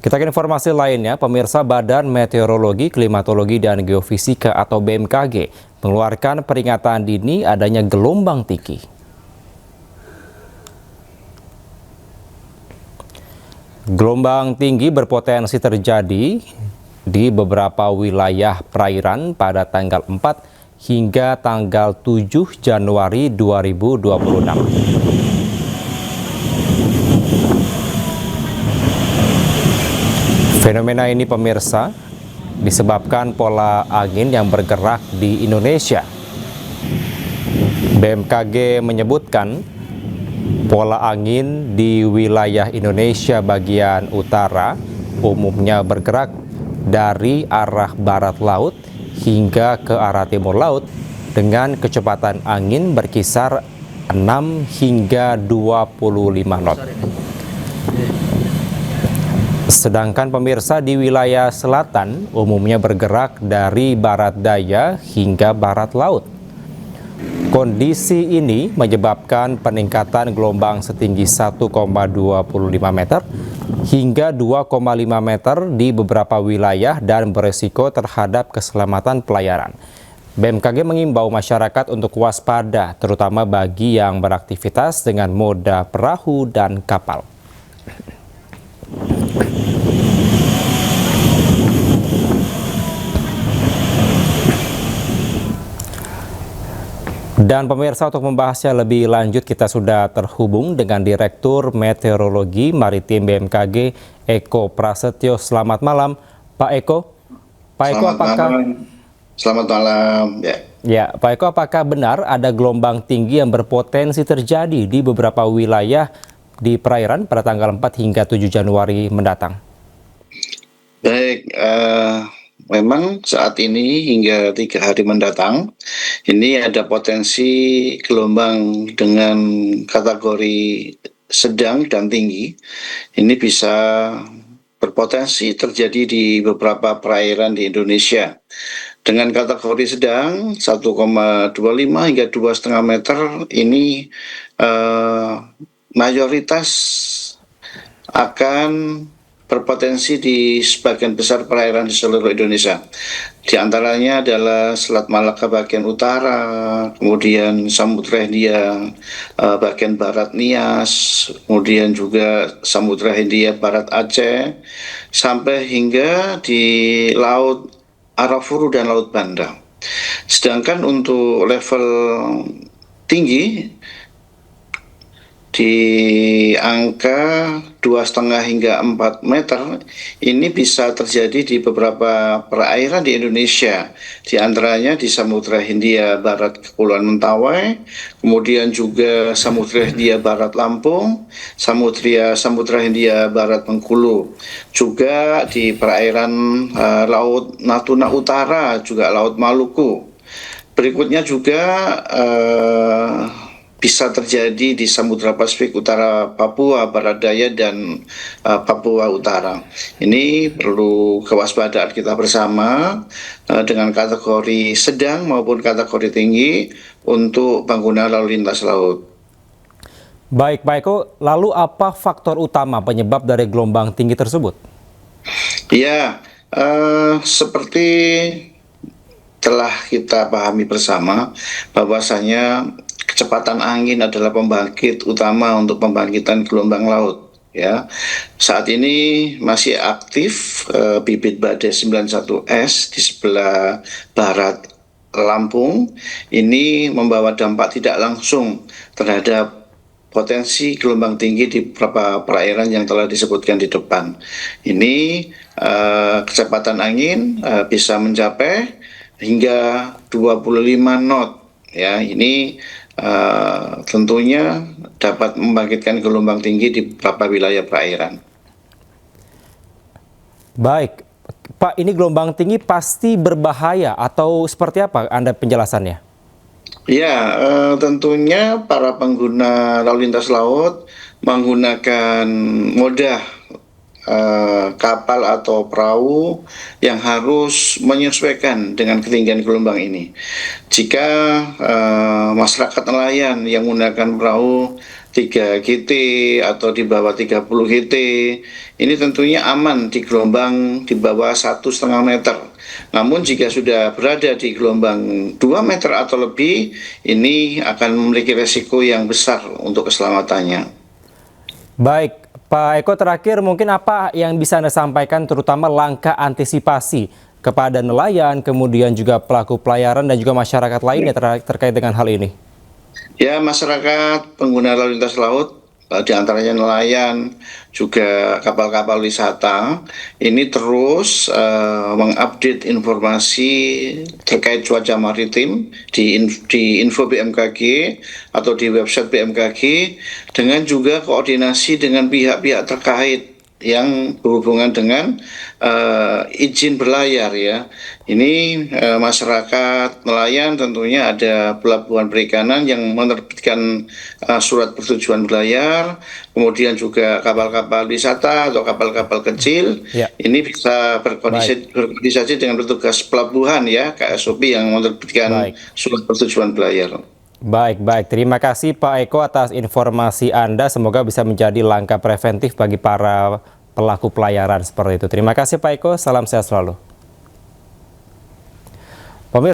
Kita ke informasi lainnya, pemirsa Badan Meteorologi, Klimatologi, dan Geofisika atau BMKG mengeluarkan peringatan dini adanya gelombang tinggi. Gelombang tinggi berpotensi terjadi di beberapa wilayah perairan pada tanggal 4 hingga tanggal 7 Januari 2026. Fenomena ini pemirsa disebabkan pola angin yang bergerak di Indonesia. BMKG menyebutkan pola angin di wilayah Indonesia bagian utara umumnya bergerak dari arah barat laut hingga ke arah timur laut dengan kecepatan angin berkisar 6 hingga 25 knot. Sedangkan pemirsa di wilayah selatan umumnya bergerak dari barat daya hingga barat laut. Kondisi ini menyebabkan peningkatan gelombang setinggi 1,25 meter hingga 2,5 meter di beberapa wilayah dan beresiko terhadap keselamatan pelayaran. BMKG mengimbau masyarakat untuk waspada, terutama bagi yang beraktivitas dengan moda perahu dan kapal. Dan pemirsa, untuk membahasnya lebih lanjut kita sudah terhubung dengan Direktur Meteorologi Maritim BMKG Eko Prasetyo. Selamat malam Pak Eko. Pak Eko, Selamat malam. Ya, Pak Eko, apakah benar ada gelombang tinggi yang berpotensi terjadi di beberapa wilayah di perairan pada tanggal 4 hingga 7 Januari mendatang? Baik, memang saat ini hingga 3 hari mendatang, ini ada potensi gelombang dengan kategori sedang dan tinggi. Ini bisa berpotensi terjadi di beberapa perairan di Indonesia. Dengan kategori sedang 1,25 hingga 2,5 meter ini mayoritas akan berpotensi di sebagian besar perairan di seluruh Indonesia. Di antaranya adalah Selat Malaka bagian utara, kemudian Samudra Hindia bagian barat Nias, kemudian juga Samudra Hindia barat Aceh, sampai hingga di Laut Arafuru dan Laut Banda. Sedangkan untuk level tinggi di angka 2,5 hingga 4 meter ini bisa terjadi di beberapa perairan di Indonesia, di antaranya di Samudra Hindia Barat Kepulauan Mentawai, kemudian juga Samudra Hindia Barat Lampung, Samudra Hindia Barat Bengkulu, juga di perairan Laut Natuna Utara, juga Laut Maluku. Berikutnya juga bisa terjadi di Samudra Pasifik Utara Papua, Barat Daya, dan Papua Utara. Ini perlu kewaspadaan kita bersama dengan kategori sedang maupun kategori tinggi untuk pengguna lalu lintas laut. Baik, Pak Eko, lalu apa faktor utama penyebab dari gelombang tinggi tersebut? Ya, seperti telah kita pahami bersama bahwasanya kecepatan angin adalah pembangkit utama untuk pembangkitan gelombang laut. Ya, saat ini masih aktif bibit badai 91S di sebelah barat Lampung. Ini membawa dampak tidak langsung terhadap potensi gelombang tinggi di beberapa perairan yang telah disebutkan di depan. Ini kecepatan angin bisa mencapai hingga 25 knot. Ya, ini tentunya dapat membangkitkan gelombang tinggi di beberapa wilayah perairan. Baik, Pak, ini gelombang tinggi pasti berbahaya atau seperti apa Anda penjelasannya? Ya, tentunya para pengguna lalu lintas laut menggunakan moda kapal atau perahu yang harus menyesuaikan dengan ketinggian gelombang ini. Jika masyarakat nelayan yang menggunakan perahu 3 GT atau di bawah 30 GT, ini tentunya aman di gelombang di bawah 1,5 meter. Namun jika sudah berada di gelombang 2 meter atau lebih, ini akan memiliki resiko yang besar untuk keselamatannya. Baik, Pak Eko, terakhir mungkin apa yang bisa Anda sampaikan terutama langkah antisipasi kepada nelayan, kemudian juga pelaku pelayaran dan juga masyarakat lainnya terkait dengan hal ini? Ya, masyarakat pengguna lalu lintas laut, di antaranya nelayan, juga kapal-kapal wisata, ini terus mengupdate informasi terkait cuaca maritim di info BMKG atau di website BMKG, dengan juga koordinasi dengan pihak-pihak terkait yang berhubungan dengan izin berlayar ya. Ini masyarakat nelayan tentunya ada pelabuhan perikanan yang menerbitkan surat persetujuan berlayar, kemudian juga kapal-kapal wisata atau kapal-kapal kecil, ini bisa berkoordinasi dengan petugas pelabuhan ya, KSOP yang menerbitkan surat persetujuan berlayar. Baik. Terima kasih Pak Eko atas informasi Anda. Semoga bisa menjadi langkah preventif bagi para pelaku pelayaran seperti itu. Terima kasih Pak Eko, salam sehat selalu.